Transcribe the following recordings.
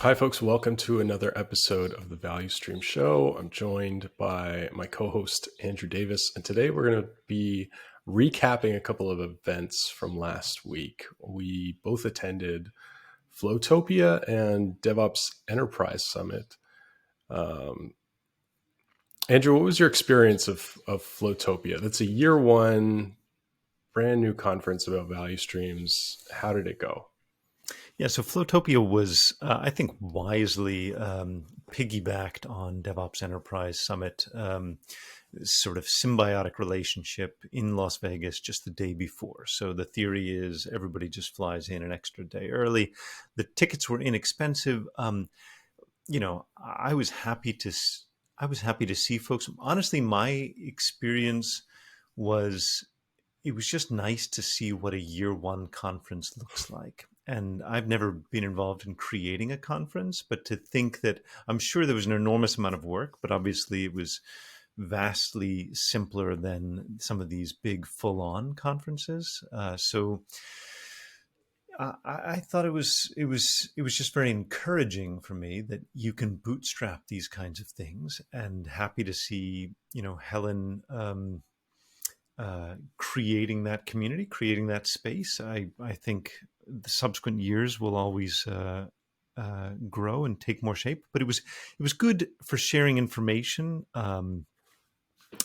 Hi, folks. Welcome to another episode of the Value Stream Show. I'm joined by my co-host, Andrew Davis, and today we're going to be recapping a couple of events from last week. We both attended Flowtopia and DevOps Enterprise Summit. Andrew, what was your experience of Flowtopia? That's a year one, brand new conference about value streams. How did it go? Yeah, so Flowtopia was, I think, wisely piggybacked on DevOps Enterprise Summit, sort of symbiotic relationship in Las Vegas just the day before. So the theory is everybody just flies in an extra day early. The tickets were inexpensive. I was happy to. I was happy to see folks. Honestly, my experience was it was just nice to see what a year one conference looks like. And I've never been involved in creating a conference, but to think that I'm sure there was an enormous amount of work, but obviously it was vastly simpler than some of these big full on conferences. I thought it was just very encouraging for me that you can bootstrap these kinds of things, and happy to see Helen creating that community, creating that space. I think the subsequent years will always grow and take more shape. But it was good for sharing information.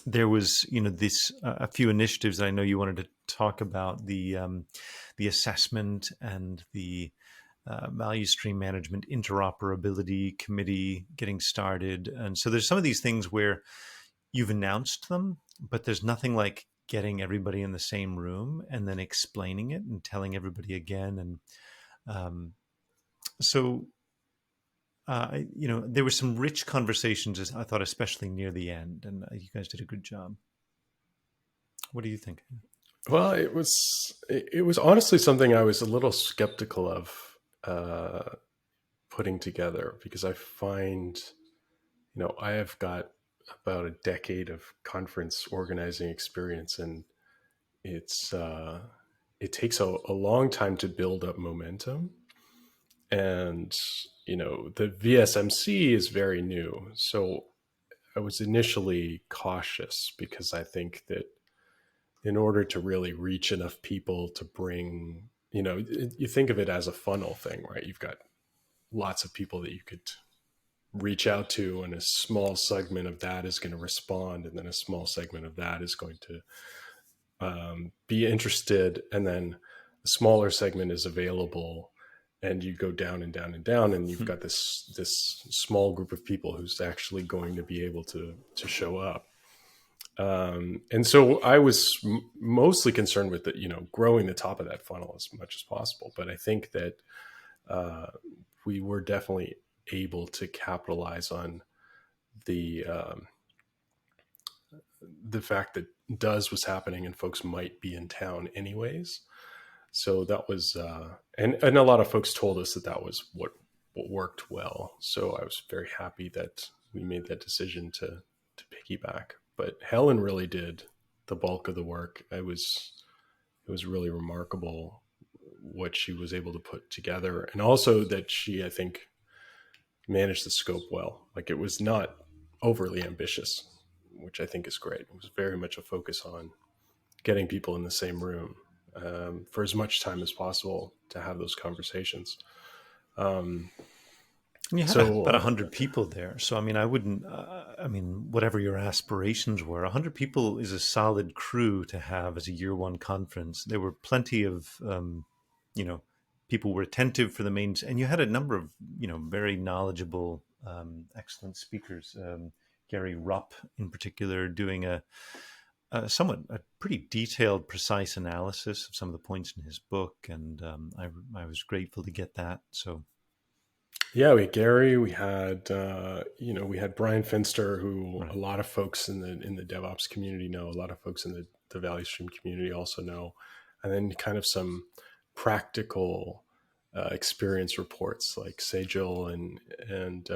There was this a few initiatives that I know you wanted to talk about, the assessment and the value stream management interoperability committee getting started. And so there's some of these things where you've announced them, but there's nothing like getting everybody in the same room and then explaining it and telling everybody again. And so there were some rich conversations, I thought, especially near the end, and you guys did a good job. What do you think? Well, it was honestly something I was a little skeptical of putting together, because I find, I have got about a decade of conference organizing experience, and it takes a long time to build up momentum. And, the VSMC is very new. So I was initially cautious, because I think that in order to really reach enough people to bring, you think of it as a funnel thing, right? You've got lots of people that you could reach out to, and a small segment of that is going to respond, and then a small segment of that is going to be interested, and then a smaller segment is available, and you go down and down and down, and you've got this small group of people who's actually going to be able to show up. And so I was mostly concerned with growing the top of that funnel as much as possible. But I think that we were definitely able to capitalize on the fact that DOES was happening and folks might be in town anyways. So that was, and a lot of folks told us that was what worked well. So I was very happy that we made that decision to piggyback. But Helen really did the bulk of the work. It was really remarkable what she was able to put together, and also that she, I think, managed the scope well. Like, it was not overly ambitious, which I think is great. It was very much a focus on getting people in the same room for as much time as possible to have those conversations. And you had about 100 people there. So, I mean, I wouldn't, whatever your aspirations were, 100 people is a solid crew to have as a year one conference. There were plenty of, people were attentive for the main, and you had a number of, very knowledgeable, excellent speakers. Gary Rupp, in particular, doing a pretty detailed, precise analysis of some of the points in his book. And I was grateful to get that. So, yeah, we had Gary, we had we had Brian Finster, who right. A lot of folks in the DevOps community know, a lot of folks in the Value Stream community also know, and then kind of some practical experience reports, like Sejal and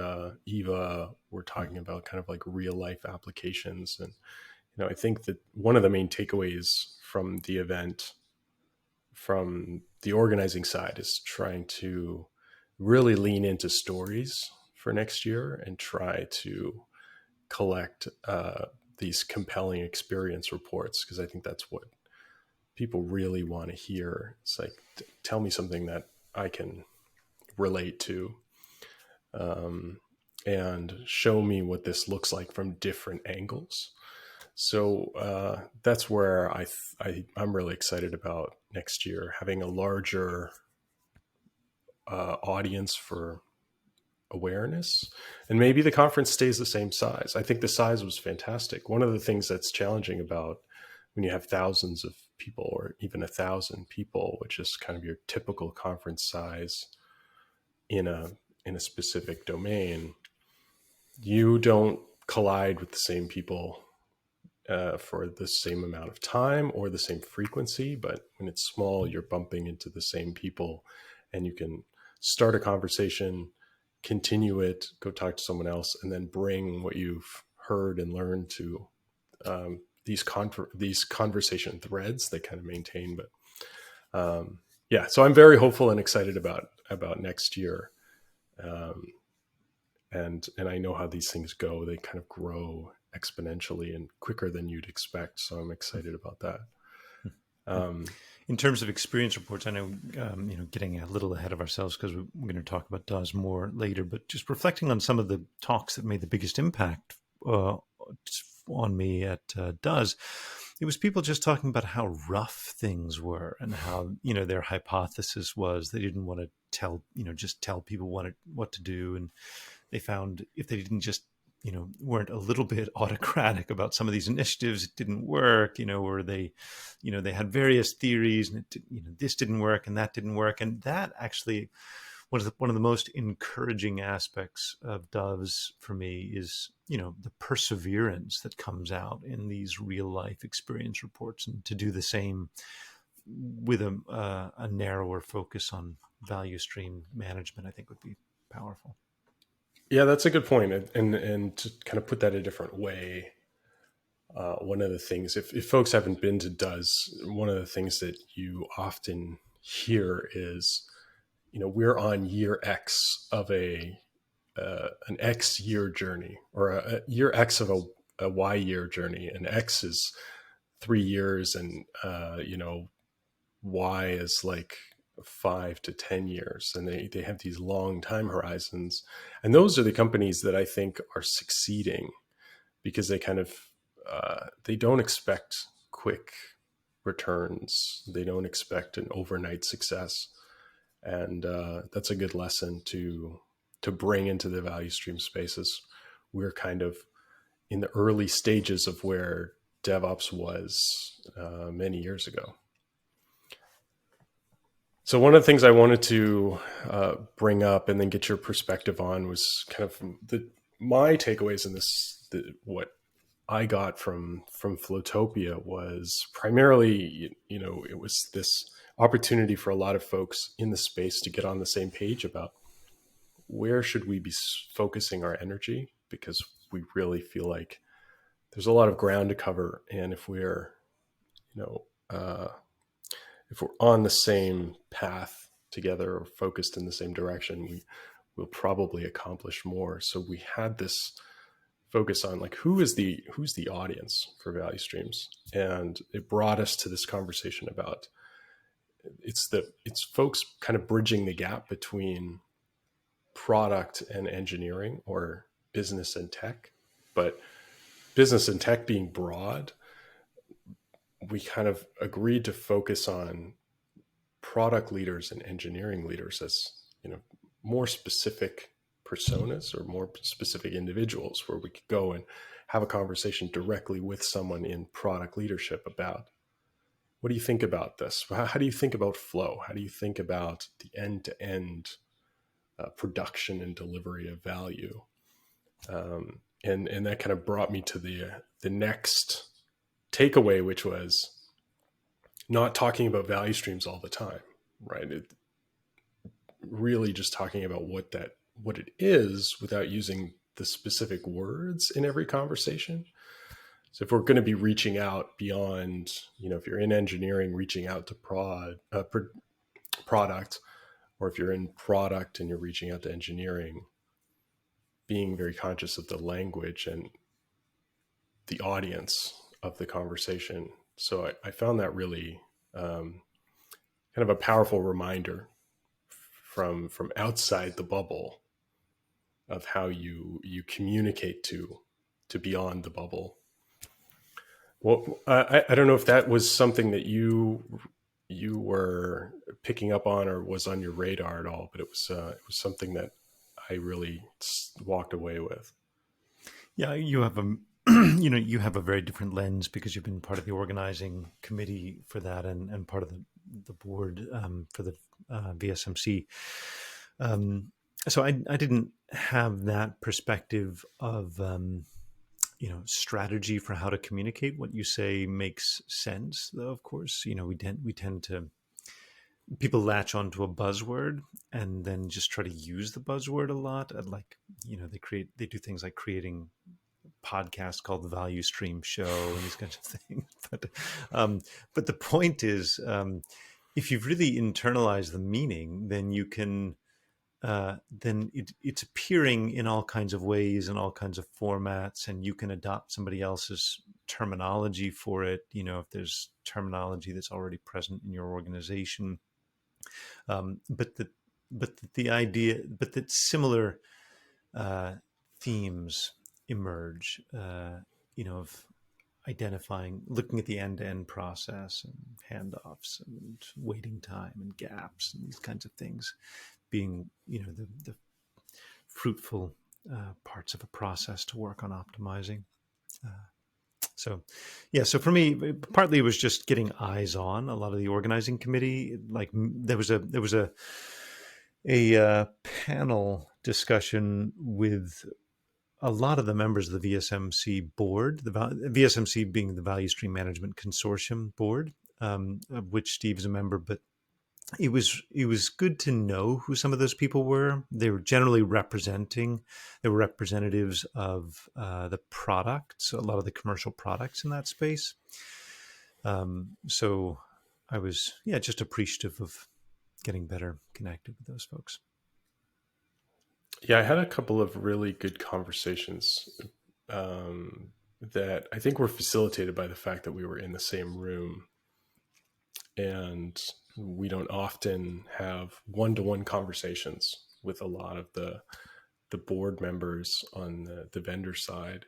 Eva were talking about kind of like real life applications. And I think that one of the main takeaways from the event, from the organizing side, is trying to really lean into stories for next year and try to collect these compelling experience reports, because I think that's what people really want to hear. It's like, tell me something that I can relate to, and show me what this looks like from different angles. So that's where I'm really excited about next year, having a larger audience for awareness. And maybe the conference stays the same size. I think the size was fantastic. One of the things that's challenging about when you have thousands of people, or even 1,000 people, which is kind of your typical conference size in a specific domain, you don't collide with the same people for the same amount of time or the same frequency. But when it's small, you're bumping into the same people, and you can start a conversation, continue it, go talk to someone else, and then bring what you've heard and learned to these conversation threads they kind of maintain. But yeah, so I'm very hopeful and excited about next year. And I know how these things go. They kind of grow exponentially and quicker than you'd expect. So I'm excited about that. In terms of experience reports, I know, getting a little ahead of ourselves because we're going to talk about DOES more later, but just reflecting on some of the talks that made the biggest impact on me at DOES, it was people just talking about how rough things were and how, their hypothesis was they didn't want to just tell people what to do. And they found if they didn't just weren't a little bit autocratic about some of these initiatives, it didn't work, or they had various theories and this didn't work and that didn't work. And that actually was one of the most encouraging aspects of DOES for me is, the perseverance that comes out in these real life experience reports, and to do the same with a narrower focus on value stream management, I think would be powerful. Yeah, that's a good point. And to kind of put that a different way, one of the things, if folks haven't been to DOES, one of the things that you often hear is, we're on year X of an X year journey, or a year X of a Y year journey. And X is 3 years, and Y is like 5 to 10 years, and they have these long time horizons. And those are the companies that I think are succeeding, because they kind of they don't expect quick returns. They don't expect an overnight success. And that's a good lesson to bring into the value stream spaces. We're kind of in the early stages of where DevOps was many years ago. So one of the things I wanted to bring up and then get your perspective on was kind of my takeaways in this. What I got from Flowtopia was primarily, it was this opportunity for a lot of folks in the space to get on the same page about where should we be focusing our energy, because we really feel like there's a lot of ground to cover, and if we're if we're on the same path together or focused in the same direction, we'll probably accomplish more. So we had this focus on like, who's the audience for value streams, and it brought us to this conversation about it's folks kind of bridging the gap between product and engineering, or business and tech. But business and tech being broad, we kind of agreed to focus on product leaders and engineering leaders as, more specific personas or more specific individuals, where we could go and have a conversation directly with someone in product leadership about, what do you think about this? How do you think about flow? How do you think about the end-to-end production and delivery of value? And that kind of brought me to the next takeaway, which was not talking about value streams all the time, right? Really just talking about what it is without using the specific words in every conversation. So if we're going to be reaching out beyond, if you're in engineering, reaching out to product, or if you're in product and you're reaching out to engineering, being very conscious of the language and the audience of the conversation. So I found that really kind of a powerful reminder from outside the bubble of how you communicate to beyond the bubble. Well, I don't know if that was something that you were picking up on or was on your radar at all, but it was something that I really walked away with. Yeah, you have a you have a very different lens because you've been part of the organizing committee for that and part of the board for the VSMC. So I didn't have that perspective of strategy for how to communicate. What you say makes sense, though. Of course, we tend to people latch onto a buzzword and then just try to use the buzzword a lot. And like they do things like creating podcast called the Value Stream Show and these kinds of things. But the point is, if you've really internalized the meaning, then you can then it's appearing in all kinds of ways and all kinds of formats, and you can adopt somebody else's terminology for it. If there's terminology that's already present in your organization, but the idea, but that similar themes emerge, of identifying, looking at the end-to-end process and handoffs and waiting time and gaps and these kinds of things being, the fruitful parts of a process to work on optimizing. So for me, partly it was just getting eyes on a lot of the organizing committee. Like there was a panel discussion with a lot of the members of the VSMC board, the VSMC being the Value Stream Management Consortium board, of which Steve is a member. But it was good to know who some of those people were. They were generally they were representatives of the products, a lot of the commercial products in that space. So I was, just appreciative of getting better connected with those folks. Yeah, I had a couple of really good conversations that I think were facilitated by the fact that we were in the same room. And we don't often have one-to-one conversations with a lot of the board members on the vendor side.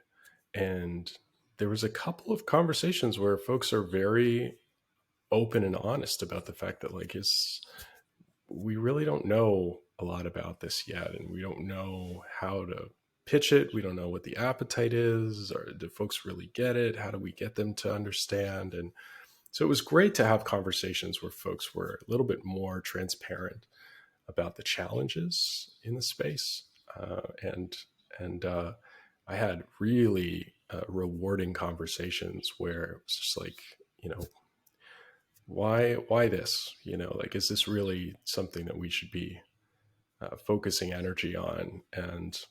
And there was a couple of conversations where folks are very open and honest about the fact that we really don't know a lot about this yet, and we don't know how to pitch it. We don't know what the appetite is, or do folks really get it? How do we get them to understand? And so it was great to have conversations where folks were a little bit more transparent about the challenges in the space. And I had really rewarding conversations where it was just like, why this? Is this really something that we should be focusing energy on and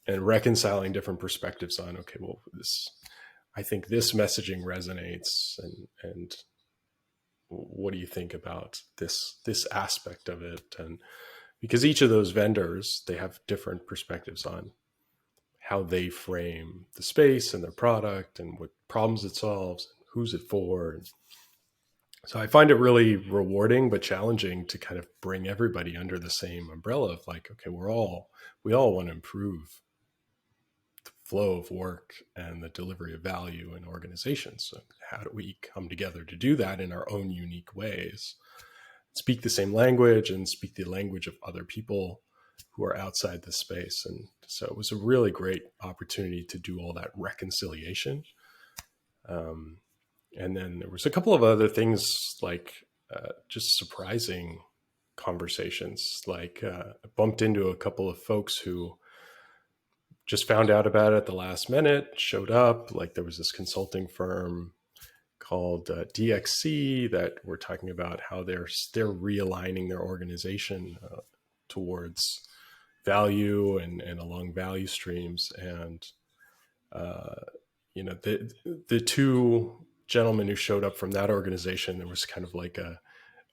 reconciling different perspectives on? Okay, well, I think this messaging resonates, and what do you think about this aspect of it? And because each of those vendors, they have different perspectives on how they frame the space and their product and what problems it solves and who's it for. And so I find it really rewarding but challenging to kind of bring everybody under the same umbrella of like, okay, we all want to improve the flow of work and the delivery of value in organizations. So how do we come together to do that in our own unique ways, speak the same language and speak the language of other people who are outside the space? And so it was a really great opportunity to do all that reconciliation. And then there was a couple of other things like just surprising conversations. Like I bumped into a couple of folks who just found out about it at the last minute, showed up. Like there was this consulting firm called DXC that were talking about how they're realigning their organization towards value and along value streams. And the two gentlemen who showed up from that organization, there was kind of like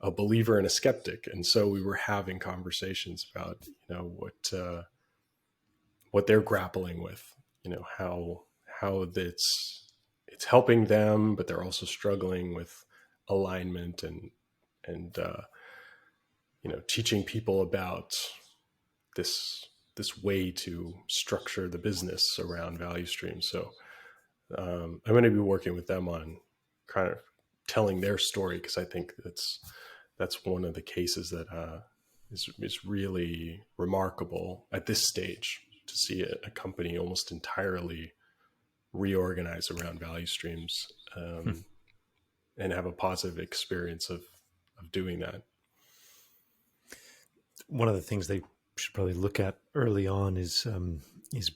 a believer and a skeptic. And so we were having conversations about, what they're grappling with, how it's helping them, but they're also struggling with alignment and teaching people about this way to structure the business around value streams. So I'm going to be working with them on kind of telling their story, because I think that's one of the cases that is really remarkable at this stage, to see a company almost entirely reorganize around value streams, and have a positive experience of doing that. One of the things they should probably look at early on is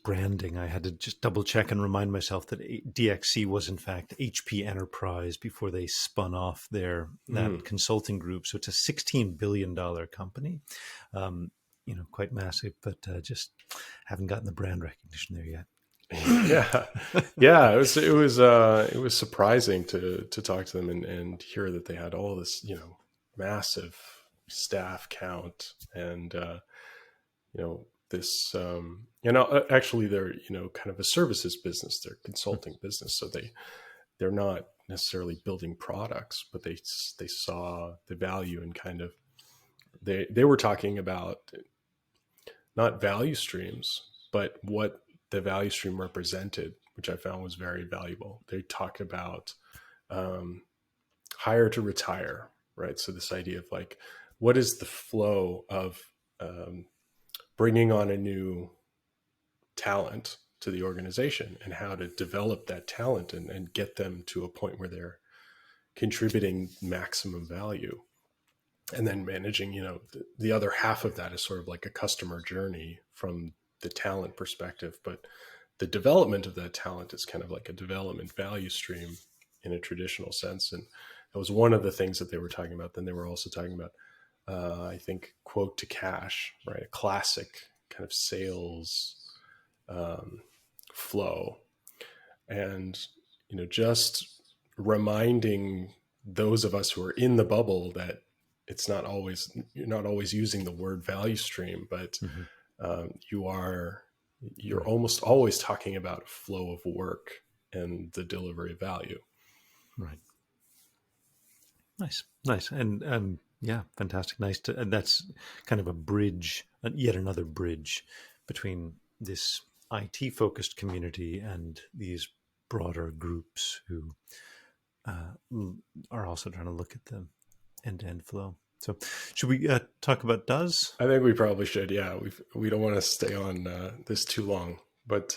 branding. I had to just double check and remind myself that DXC was in fact HP Enterprise before they spun off that consulting group. So it's a $16 billion company, quite massive, but just haven't gotten the brand recognition there yet. Yeah. It was surprising to talk to them and hear that they had all this, massive staff count, and this actually they're kind of a services business, they're consulting business, so they're not necessarily building products, but they saw the value in kind of, they were talking about not value streams, but what the value stream represented, which I found was very valuable. They talked about hire to retire, right? So this idea of like, what is the flow of bringing on a new talent to the organization, and how to develop that talent and get them to a point where they're contributing maximum value. And then managing, the other half of that is sort of like a customer journey from the talent perspective, but the development of that talent is kind of like a development value stream in a traditional sense. And that was one of the things that they were talking about. Then they were also talking about, I think, quote to cash, right? A classic kind of sales flow. And, just reminding those of us who are in the bubble that you're not always using the word value stream, but you're almost always talking about flow of work and the delivery of value. Right. Nice. And yeah, fantastic. Nice and that's kind of a bridge, yet another bridge between this IT focused community and these broader groups who are also trying to look at the end-to-end flow. So should we talk about DOES? I think we probably should. Yeah, we don't want to stay on this too long, but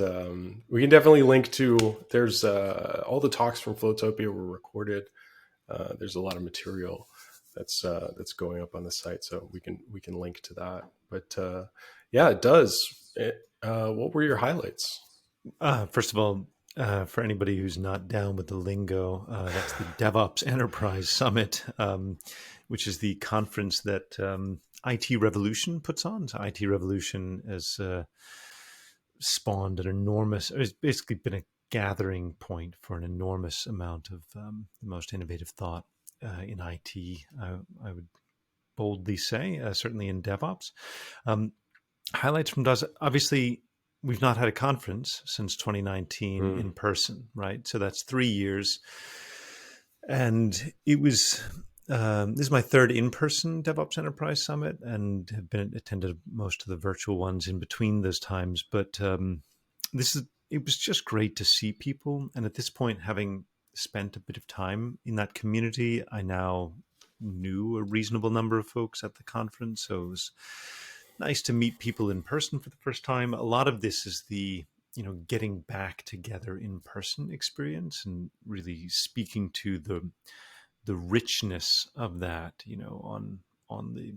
we can definitely link to, there's all the talks from Flowtopia were recorded. There's a lot of material that's going up on the site, so we can link to that. But yeah, it does. What were your highlights? First of all, for anybody who's not down with the lingo, that's the DevOps Enterprise Summit, which is the conference that IT Revolution puts on. So IT Revolution has spawned an enormous, it's basically been a gathering point for an enormous amount of the most innovative thought in IT, I would boldly say, certainly in DevOps. Highlights from DOES, obviously, we've not had a conference since 2019 in person, right? So that's 3 years. And it was, this is my third in-person DevOps Enterprise Summit, and have attended most of the virtual ones in between those times. But it was just great to see people. And at this point, having spent a bit of time in that community, I now knew a reasonable number of folks at the conference. So it was nice to meet people in person for the first time. A lot of this is the, getting back together in person experience, and really speaking to the richness of that, on the,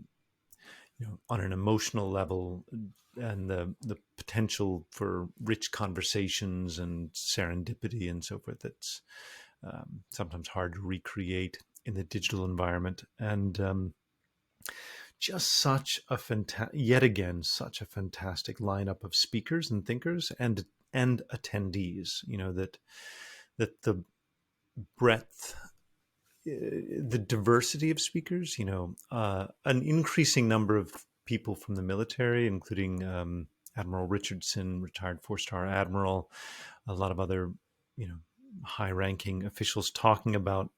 on an emotional level, and the potential for rich conversations and serendipity and so forth. That's sometimes hard to recreate in the digital environment. And just yet again, such a fantastic lineup of speakers and thinkers and attendees, that the breadth the diversity of speakers. An increasing number of people from the military, including Admiral Richardson, retired four-star admiral, a lot of other, high-ranking officials talking about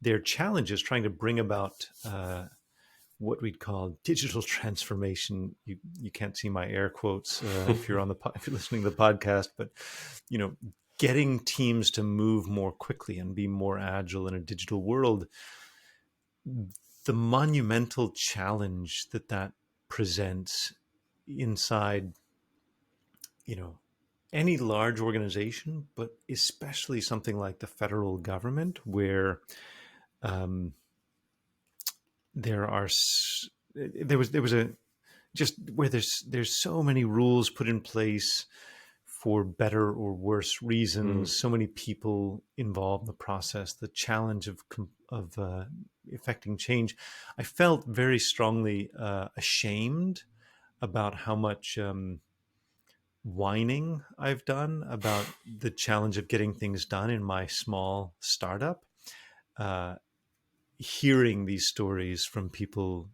their challenges, trying to bring about what we'd call digital transformation. You can't see my air quotes if you're if you're listening to the podcast, but getting teams to move more quickly and be more agile in a digital world. The monumental challenge that presents inside, any large organization, but especially something like the federal government, where there was a just where there's so many rules put in place for better or worse reasons, so many people involved in the process, the challenge of effecting change. I felt very strongly ashamed about how much whining I've done about the challenge of getting things done in my small startup. Hearing these stories from people,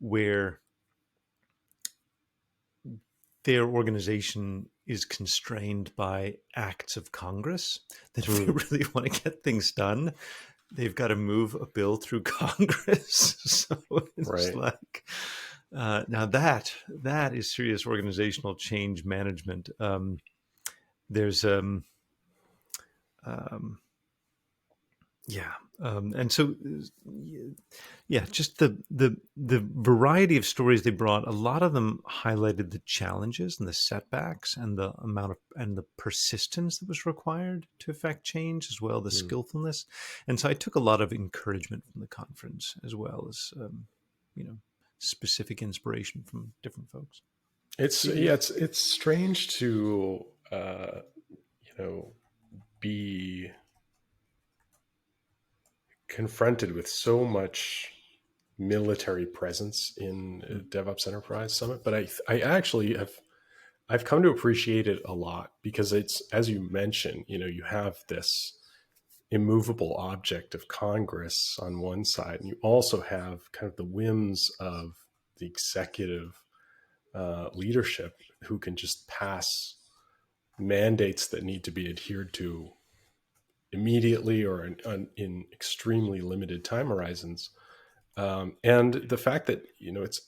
where their organization is constrained by acts of Congress, that if they really want to get things done, they've got to move a bill through Congress. So it's like, now that is serious organizational change management. There's and so just the variety of stories they brought, a lot of them highlighted the challenges and the setbacks and the amount of and the persistence that was required to effect change, as well, the skillfulness. And so I took a lot of encouragement from the conference, as well as specific inspiration from different folks. It's strange to be confronted with so much military presence in DevOps Enterprise Summit, but I actually I've come to appreciate it a lot, because it's, as you mentioned, you have this immovable object of Congress on one side, and you also have kind of the whims of the executive leadership, who can just pass mandates that need to be adhered to immediately or in extremely limited time horizons. And the fact that, it's,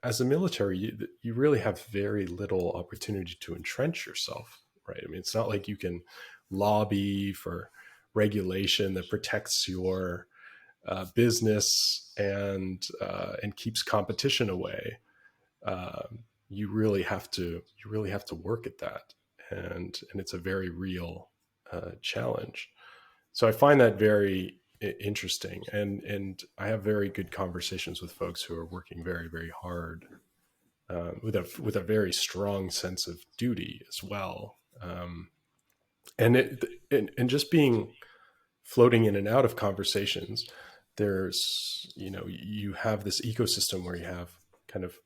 as a military, you really have very little opportunity to entrench yourself, right? I mean, it's not like you can lobby for regulation that protects your business and keeps competition away. You really have to work at that, and it's a very real challenge. So I find that very interesting, and I have very good conversations with folks who are working very, very hard with a very strong sense of duty as well, and just being floating in and out of conversations. There's you have this ecosystem where you have kind of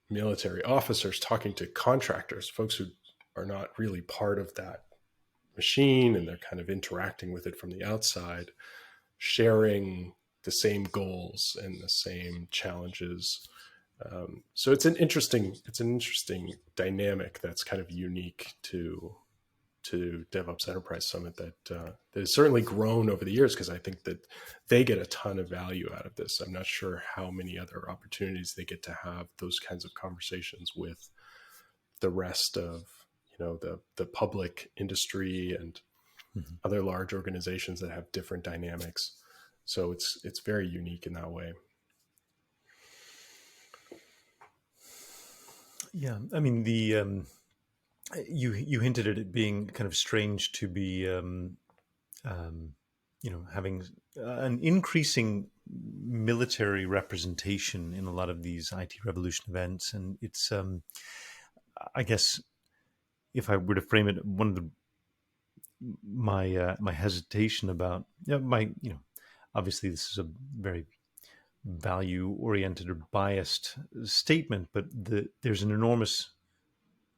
military officers talking to contractors, folks who are not really part of that machine, and they're kind of interacting with it from the outside, sharing the same goals and the same challenges. So it's an interesting dynamic that's kind of unique to DevOps Enterprise Summit that has certainly grown over the years, because I think that they get a ton of value out of this. I'm not sure how many other opportunities they get to have those kinds of conversations with the rest of the public industry and other large organizations that have different dynamics. So it's very unique in that way. Yeah, I mean, the you hinted at it being kind of strange to be having an increasing military representation in a lot of these IT revolution events, and it's I guess, if I were to frame it, one of my hesitation about obviously this is a very value oriented or biased statement, but there's an enormous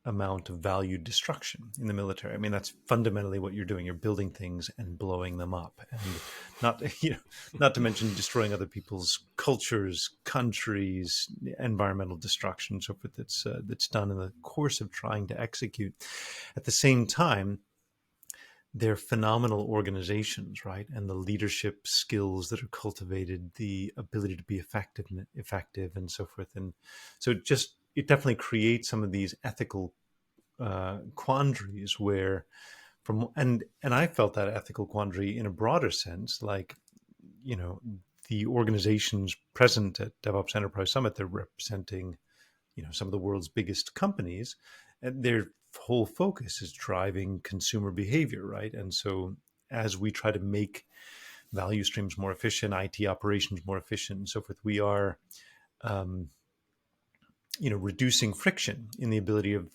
amount of value destruction in the military. I mean, that's fundamentally what you're doing. You're building things and blowing them up, and not not to mention destroying other people's cultures, countries, environmental destruction, so forth. That's done in the course of trying to execute. At the same time, they're phenomenal organizations, right? And the leadership skills that are cultivated, the ability to be effective, and so forth. And so it definitely creates some of these ethical quandaries where and I felt that ethical quandary in a broader sense, like, the organizations present at DevOps Enterprise Summit, they're representing, some of the world's biggest companies, and their whole focus is driving consumer behavior, right? And so as we try to make value streams more efficient, IT operations more efficient, and so forth, we are, reducing friction in the ability of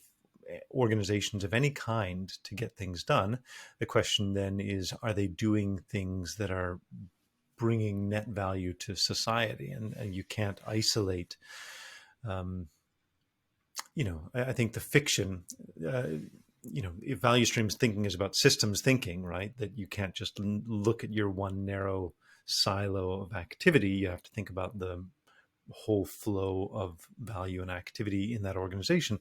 organizations of any kind to get things done. The question then is, are they doing things that are bringing net value to society? And you can't isolate, I think the fiction, if value streams thinking is about systems thinking, right? That you can't just look at your one narrow silo of activity. You have to think about the whole flow of value and activity in that organization.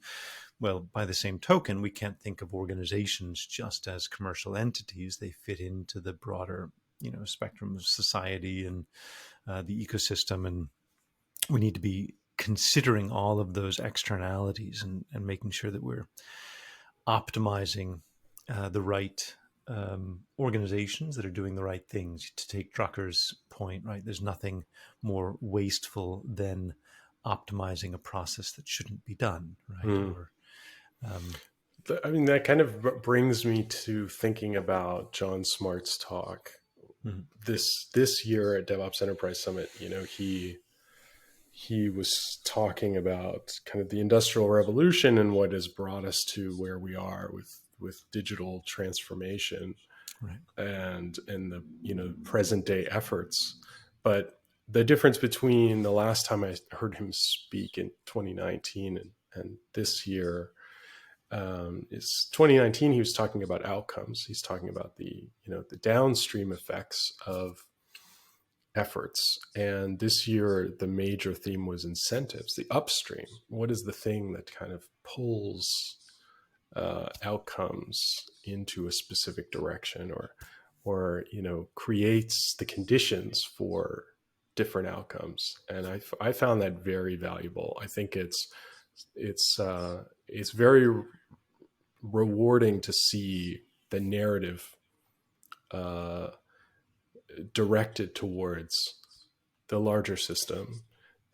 Well, by the same token, we can't think of organizations just as commercial entities. They fit into the broader, spectrum of society and the ecosystem. And we need to be considering all of those externalities and making sure that we're optimizing the right organizations that are doing the right things. To take Drucker's point, right? There's nothing more wasteful than optimizing a process that shouldn't be done, right? Or I mean, that kind of brings me to thinking about Jon Smart's talk this year at DevOps Enterprise Summit. He was talking about kind of the industrial revolution and what has brought us to where we are with digital transformation, right, and the present day efforts. But the difference between the last time I heard him speak in 2019 and this year is 2019. He was talking about outcomes. He's talking about the downstream effects of efforts. And this year, the major theme was incentives, the upstream. What is the thing that kind of pulls outcomes into a specific direction, or creates the conditions for different outcomes? And I found that very valuable. I think it's very rewarding to see the narrative directed towards the larger system,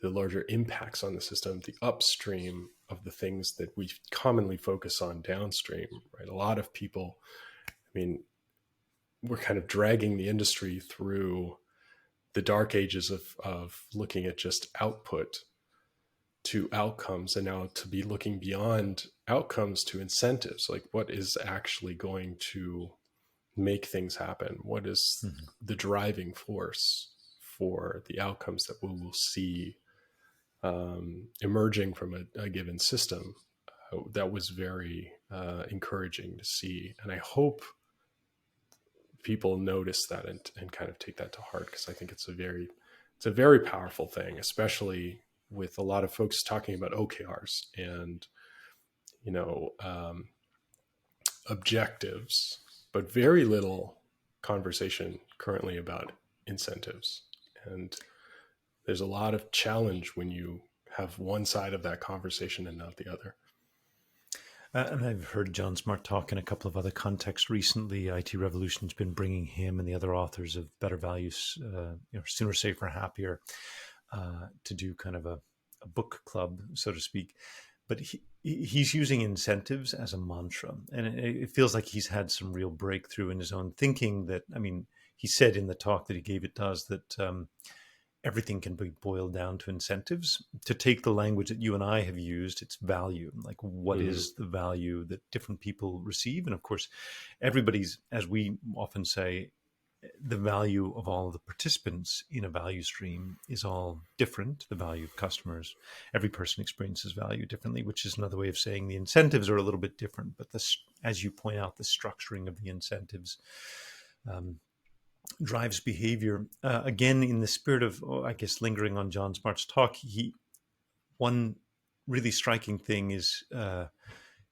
the larger impacts on the system, the upstream of the things that we commonly focus on downstream, right? A lot of people, I mean, we're kind of dragging the industry through the dark ages of looking at just output to outcomes, and now to be looking beyond outcomes to incentives. Like, what is actually going to make things happen? What is the driving force for the outcomes that we will see emerging from a given system? That was very encouraging to see. And I hope people notice that and kind of take that to heart, because I think it's a very powerful thing, especially with a lot of folks talking about OKRs and, objectives, but very little conversation currently about incentives. And there's a lot of challenge when you have one side of that conversation and not the other. And I've heard Jon Smart talk in a couple of other contexts recently. IT Revolution's been bringing him and the other authors of Better Values, Sooner, Safer, Happier, to do kind of a book club, so to speak. But he's using incentives as a mantra. And it feels like he's had some real breakthrough in his own thinking that, I mean, he said in the talk that he gave at DOES that everything can be boiled down to incentives. To take the language that you and I have used, it's value. Like, what is the value that different people receive? And of course, everybody's, as we often say, the value of all of the participants in a value stream is all different. The value of customers, every person experiences value differently, which is another way of saying the incentives are a little bit different. But this, as you point out, the structuring of the incentives drives behavior. Again, in the spirit of, I guess, lingering on Jon Smart's talk, one really striking thing is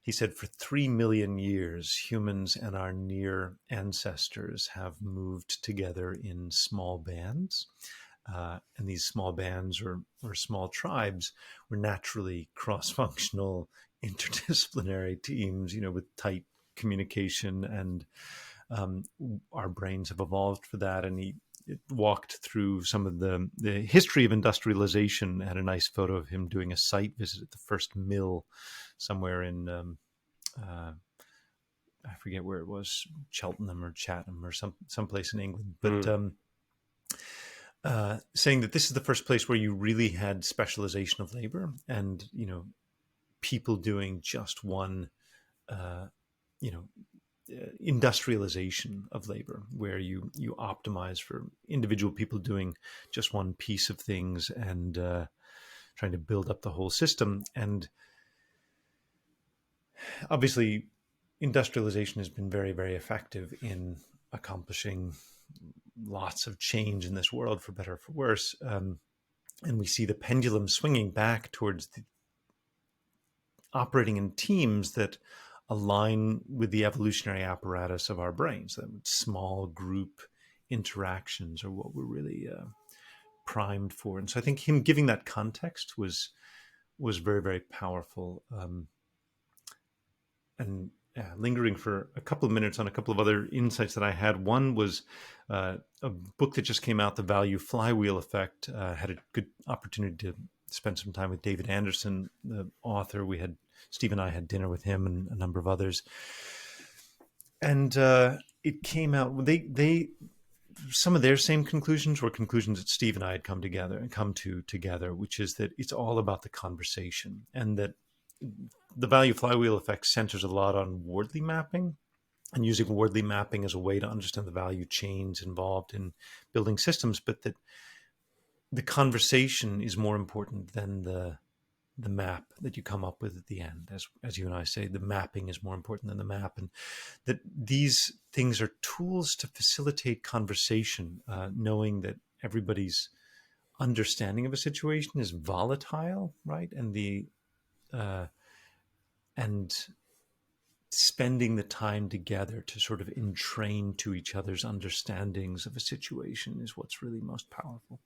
he said for 3 million years, humans and our near ancestors have moved together in small bands. And these small bands or small tribes were naturally cross-functional, interdisciplinary teams, with tight communication, and our brains have evolved for that. And he walked through some of the history of industrialization. I had a nice photo of him doing a site visit at the first mill somewhere in I forget where it was, Cheltenham or Chatham or someplace in England, but saying that this is the first place where you really had specialization of labor, and people doing just one industrialization of labor, where you optimize for individual people doing just one piece of things and trying to build up the whole system. And obviously, industrialization has been very, very effective in accomplishing lots of change in this world, for better or for worse. And we see the pendulum swinging back towards operating in teams that align with the evolutionary apparatus of our brains. That small group interactions are what we're really primed for. And so I think him giving that context was very, very powerful. And lingering for a couple of minutes on a couple of other insights that I had. One was a book that just came out, The Value Flywheel Effect. Had a good opportunity to spend some time with David Anderson, the author. Steve and I had dinner with him and a number of others. And it came out, some of their same conclusions were conclusions that Steve and I had come to together, which is that it's all about the conversation, and that the value flywheel effect centers a lot on Wardley mapping, and using Wardley mapping as a way to understand the value chains involved in building systems, but that the conversation is more important than the map that you come up with at the end. As you and I say, the mapping is more important than the map, and that these things are tools to facilitate conversation, knowing that everybody's understanding of a situation is volatile, right? And spending the time together to sort of entrain to each other's understandings of a situation is what's really most powerful.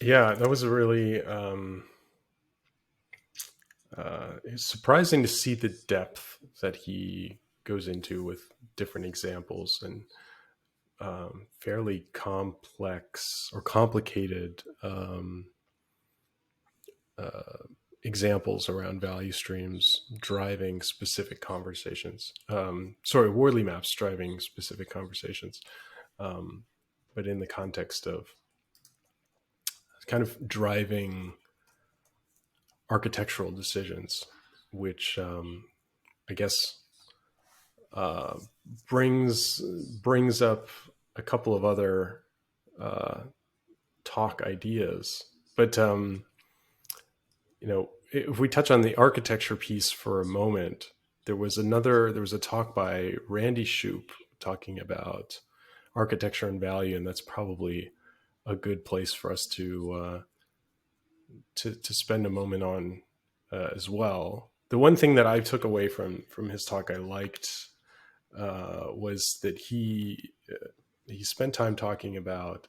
Yeah, that was a really it's surprising to see the depth that he goes into with different examples and fairly complex or complicated examples around value streams driving specific conversations. Wardley maps driving specific conversations, but in the context of kind of driving architectural decisions, which I guess brings up a couple of other talk ideas. But if we touch on the architecture piece for a moment, there was a talk by Randy Shoup talking about architecture and value, and that's probably a good place for us to spend a moment on as well. The one thing that I took away from his talk I liked was that he spent time talking about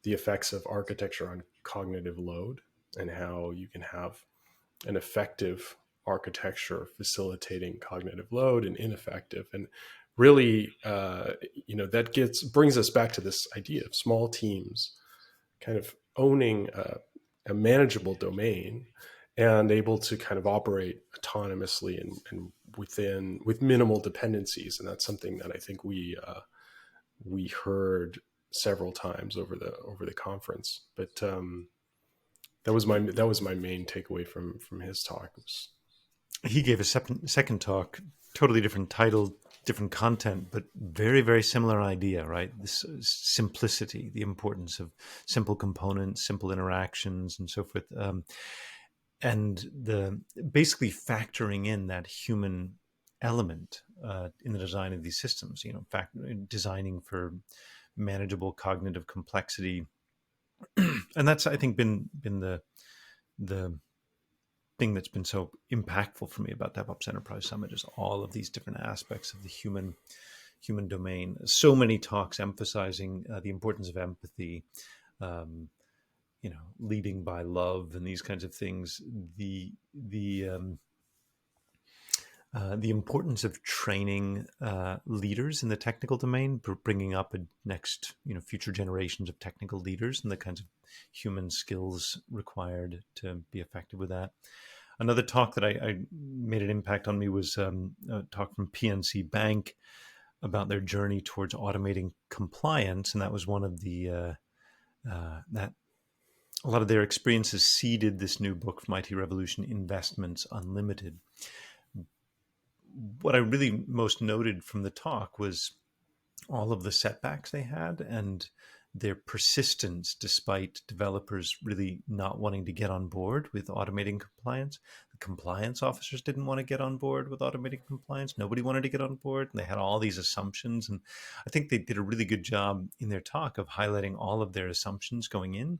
the effects of architecture on cognitive load, and how you can have an effective architecture facilitating cognitive load and ineffective. And really, that brings us back to this idea of small teams kind of owning a manageable domain and able to kind of operate autonomously and with minimal dependencies. And that's something that I think we heard several times over the conference. But that was my main takeaway from his talk. He gave a second talk, totally different title, different content, but very, very similar idea, right? This simplicity, the importance of simple components, simple interactions, and so forth. And the basically factoring in that human element in the design of these systems, designing for manageable cognitive complexity. And that's, I think, been the thing that's been so impactful for me about DevOps Enterprise Summit is all of these different aspects of the human domain. So many talks emphasizing the importance of empathy, um, leading by love, and these kinds of things. The importance of training leaders in the technical domain, bringing up future generations of technical leaders and the kinds of human skills required to be effective with that. Another talk that I made an impact on me was a talk from PNC Bank about their journey towards automating compliance, and that was one of the that a lot of their experiences seeded this new book from IT Revolution, Investments Unlimited. What I really most noted from the talk was all of the setbacks they had and their persistence despite developers really not wanting to get on board with automating compliance. The compliance officers didn't want to get on board with automating compliance. Nobody wanted to get on board. And they had all these assumptions. And I think they did a really good job in their talk of highlighting all of their assumptions going in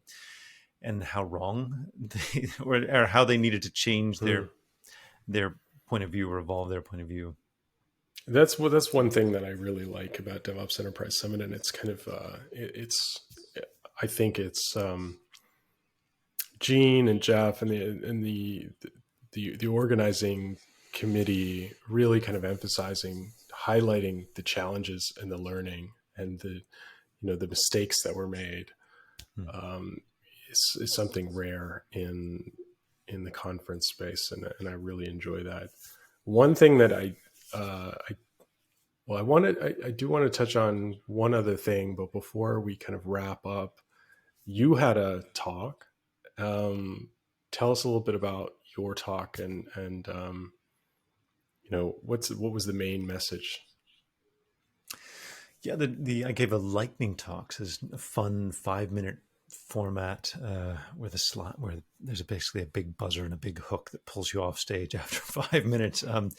and how wrong they or how they needed to change their point of view or evolve their point of view. That's one thing that I really like about DevOps Enterprise Summit, and it's kind of I think it's Gene and Jeff and the organizing committee really kind of emphasizing, highlighting the challenges and the learning and the mistakes that were made. Is something rare in the conference space, and I really enjoy that. One thing that I do want to touch on one other thing, but before we kind of wrap up, you had a talk. Tell us a little bit about your talk and what was the main message? Yeah, I gave a lightning talk. So it's a fun 5-minute format where there's basically a big buzzer and a big hook that pulls you off stage after 5 minutes. And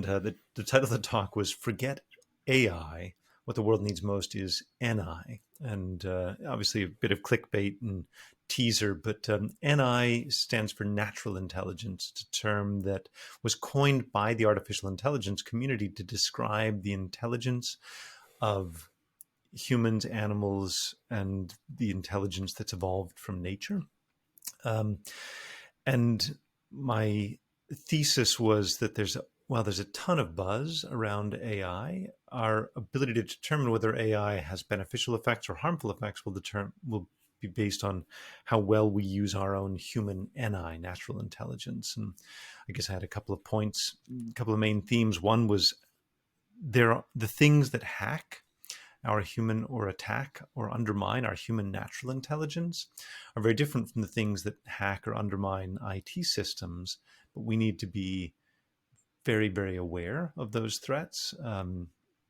the title of the talk was "Forget AI. What the world needs most is NI." And obviously a bit of clickbait and teaser, but NI stands for natural intelligence. It's a term that was coined by the artificial intelligence community to describe the intelligence of humans, animals, and the intelligence that's evolved from nature. And my thesis was that while there's a ton of buzz around AI, our ability to determine whether AI has beneficial effects or harmful effects will be based on how well we use our own human NI, natural intelligence. And I guess I had a couple of points, a couple of main themes. One was the things that hack our human or attack or undermine our human natural intelligence are very different from the things that hack or undermine IT systems, but we need to be very, very aware of those threats.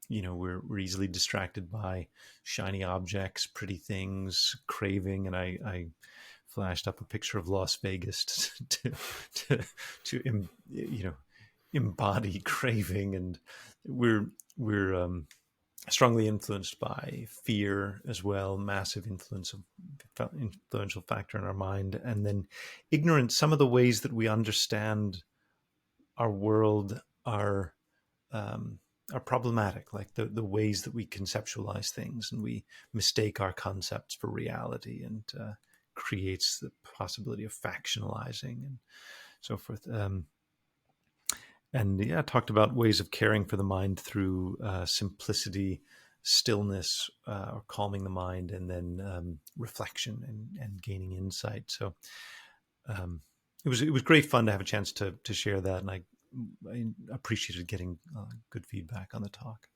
We're easily distracted by shiny objects, pretty things, craving, and I flashed up a picture of Las Vegas to embody craving, and we're strongly influenced by fear as well, massive influential factor in our mind, and then ignorance. Some of the ways that we understand our world are problematic, like the ways that we conceptualize things, and we mistake our concepts for reality, and creates the possibility of factionalizing and so forth. And yeah, talked about ways of caring for the mind through simplicity, stillness, or calming the mind, and then reflection and gaining insight. So it was great fun to have a chance to share that, and I appreciated getting good feedback on the talk.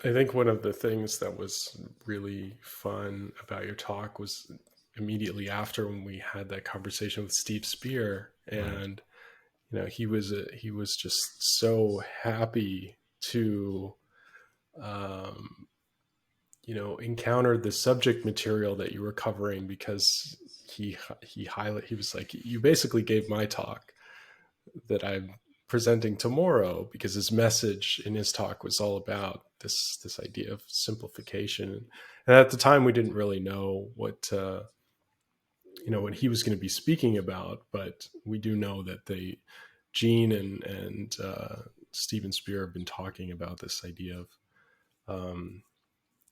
I think one of the things that was really fun about your talk was immediately after when we had that conversation with Steve Spear, and he was just so happy to um, encountered the subject material that you were covering, because he was like, you basically gave my talk that I'm presenting tomorrow, because his message in his talk was all about this idea of simplification. And at the time, we didn't really know what he was going to be speaking about, but we do know that Gene and Steven Spear have been talking about this idea of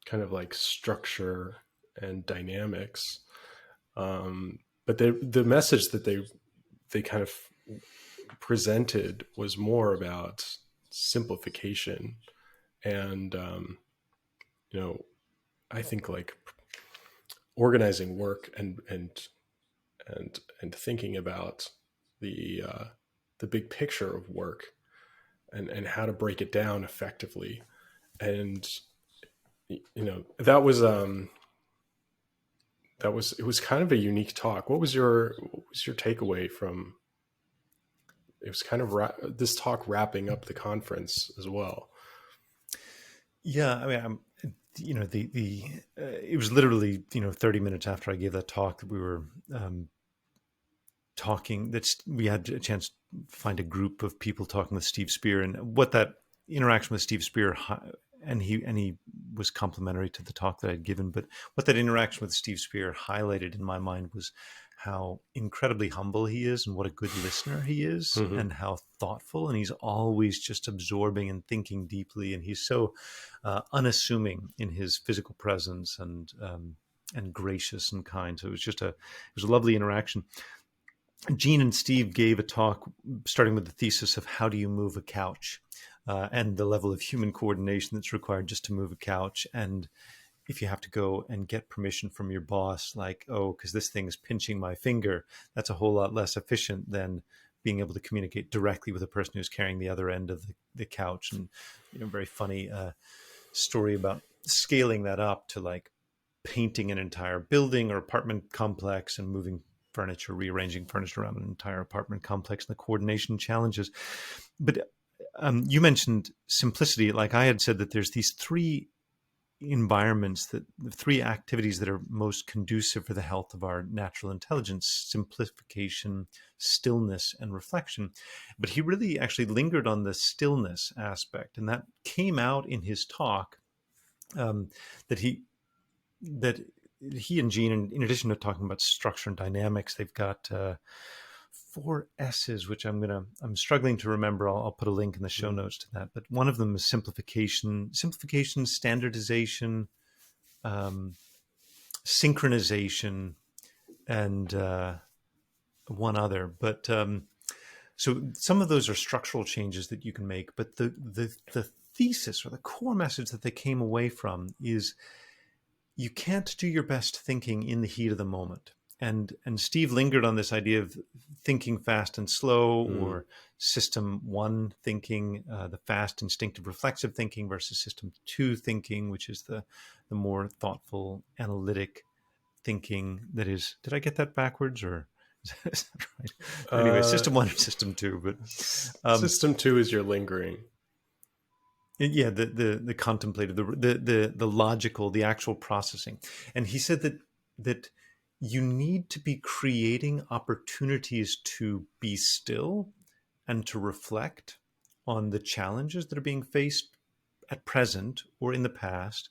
kind of like structure and dynamics. But the message that they kind of presented was more about simplification, and I think like organizing work and thinking about the big picture of work, and how to break it down effectively. And it was kind of a unique talk. What was your takeaway from it? Was kind of this talk wrapping up the conference as well. Yeah, I mean, it was literally 30 minutes after I gave that talk that we were talking. We had a chance to find a group of people talking with Steve Spear, and what that interaction with Steve Spear, and he was complimentary to the talk that I'd given. But what that interaction with Steve Spear highlighted in my mind was how incredibly humble he is, and what a good listener he is, Mm-hmm. and how thoughtful, and he's always just absorbing and thinking deeply, and he's so unassuming in his physical presence, and gracious and kind. So it was a lovely interaction. Gene and Steve gave a talk starting with the thesis of how do you move a couch, and the level of human coordination that's required just to move a couch. And if you have to go and get permission from your boss, like, oh, because this thing is pinching my finger, that's a whole lot less efficient than being able to communicate directly with the person who's carrying the other end of the couch. And, very funny story about scaling that up to like painting an entire building or apartment complex and moving furniture, rearranging furniture around an entire apartment complex, and the coordination challenges. But you mentioned simplicity. Like I had said that there's these three environments, the three activities that are most conducive for the health of our natural intelligence: simplification, stillness, and reflection. But he really actually lingered on the stillness aspect, and that came out in his talk, that he and Gene, in addition to talking about structure and dynamics, they've got 4 S's, which I'm struggling to remember. I'll put a link in the show notes to that. But one of them is simplification, standardization, synchronization, and one other. But so some of those are structural changes that you can make. But the thesis, or the core message that they came away from, is you can't do your best thinking in the heat of the moment. And Steve lingered on this idea of thinking fast and slow, or system 1 thinking, the fast, instinctive, reflexive thinking, versus system 2 thinking, which is the more thoughtful, analytic thinking. That is, did I get that backwards, or is that right? Anyway, system 1 and system 2. But system 2 is your lingering. Yeah, the contemplative, the logical, the actual processing. And he said that you need to be creating opportunities to be still and to reflect on the challenges that are being faced at present, or in the past,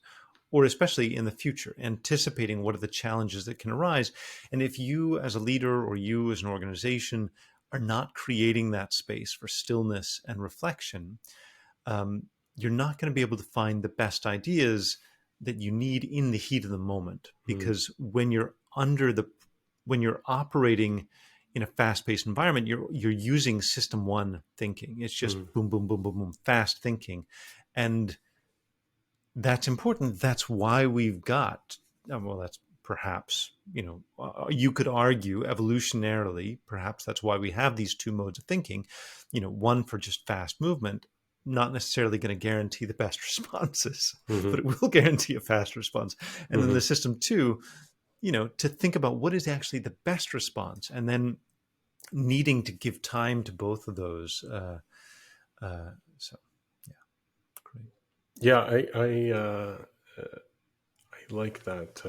or especially in the future, anticipating what are the challenges that can arise. And if you as a leader, or you as an organization, are not creating that space for stillness and reflection, you're not going to be able to find the best ideas that you need in the heat of the moment. Because when you're operating in a fast-paced environment, you're using system 1 thinking. It's just boom, boom, boom, boom, boom, fast thinking. And that's important. That's why we've got, well, that's perhaps, you could argue evolutionarily, perhaps that's why we have these 2 modes of thinking, one for just fast movement, not necessarily going to guarantee the best responses, but it will guarantee a fast response. And then the system 2, to think about what is actually the best response, and then needing to give time to both of those. So, yeah, great. Yeah, I like that.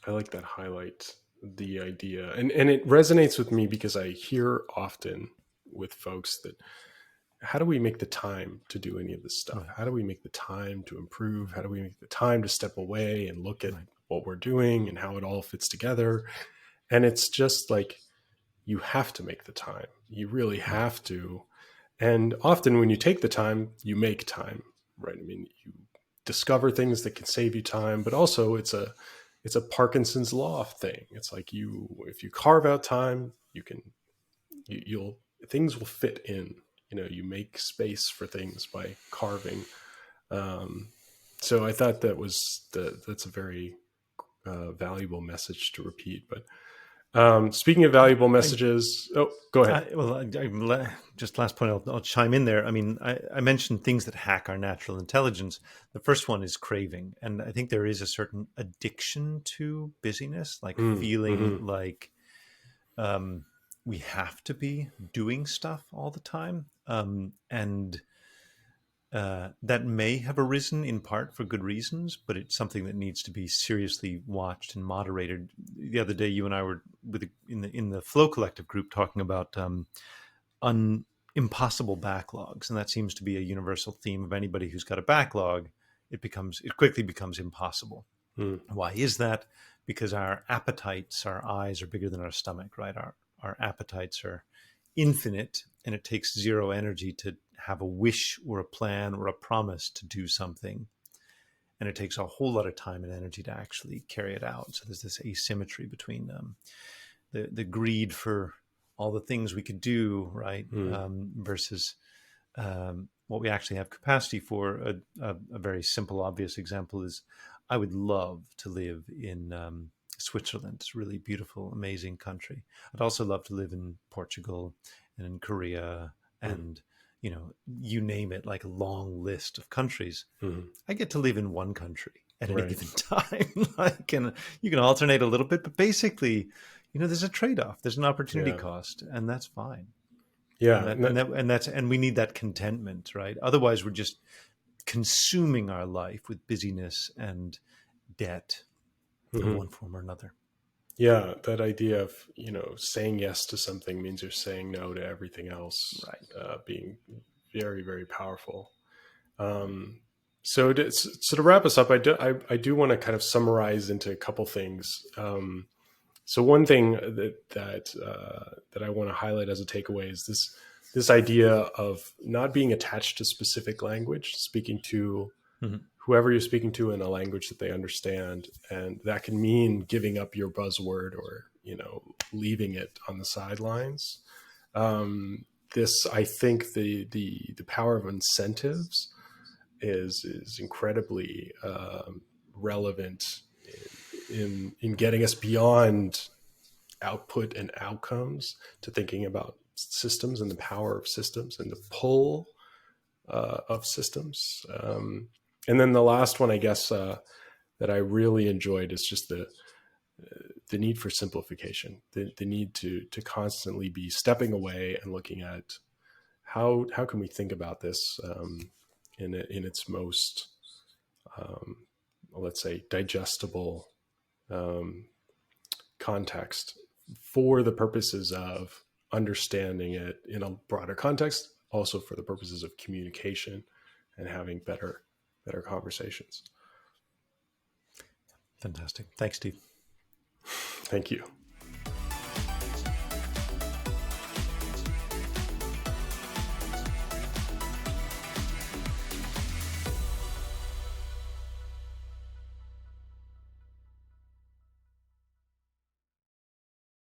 I like that highlight, the idea, and it resonates with me because I hear often with folks that, how do we make the time to do any of this stuff? Right, How do we make the time to improve? How do we make the time to step away and look at right, what we're doing and how it all fits together? And it's just like, you have to make the time. You really right. have to. And often when you take the time, you make time, right? I mean, you discover things that can save you time, but also it's a Parkinson's law thing. It's like, if you carve out time, you'll things will fit in. You make space for things by carving. Um, so I thought that's a very valuable message to repeat. But speaking of I, valuable I messages, oh, go ahead. just last point, I'll chime in there. I mean, I mentioned things that hack our natural intelligence. The first one is craving. And I think there is a certain addiction to busyness, like feeling Mm-hmm. like um, we have to be doing stuff all the time. And that may have arisen in part for good reasons, but it's something that needs to be seriously watched and moderated. The other day, you and I were in the Flow Collective group talking about impossible backlogs, and that seems to be a universal theme of anybody who's got a backlog. It quickly becomes impossible. Mm, Why is that? Because our appetites, our eyes are bigger than our stomach, right? Our appetites are infinite, and it takes zero energy to have a wish or a plan or a promise to do something. And it takes a whole lot of time and energy to actually carry it out. So there's this asymmetry between the greed for all the things we could do, right, mm, versus what we actually have capacity for. A very simple, obvious example is I would love to live in Switzerland. It's a really beautiful, amazing country. I'd also love to live in Portugal and in Korea mm, and, you name it, like a long list of countries. mm. I get to live in one country at any Right. given time. Like, and you can alternate a little bit, but basically, there's a trade-off. There's an opportunity Yeah. cost, and that's fine. And Yeah. that and that and that's and we need that contentment, right? Otherwise, we're just consuming our life with busyness and debt of Mhm. one form or another. Yeah. That idea of, saying yes to something means you're saying no to everything else, Right. being very, very powerful. Um, so to wrap us up, I do want to kind of summarize into a couple things. So one thing that I want to highlight as a takeaway is this idea of not being attached to specific language, speaking to Mhm. whoever you're speaking to in a language that they understand, and that can mean giving up your buzzword or leaving it on the sidelines. This, I think, the power of incentives is incredibly relevant in getting us beyond output and outcomes to thinking about systems and the power of systems and the pull of systems. And then the last one, I guess, that I really enjoyed is just the need for simplification, the need to constantly be stepping away and looking at how can we think about this in its most, um, let's say, digestible um, context for the purposes of understanding it in a broader context, also for the purposes of communication and having better conversations. Fantastic. Thanks, Steve. Thank you.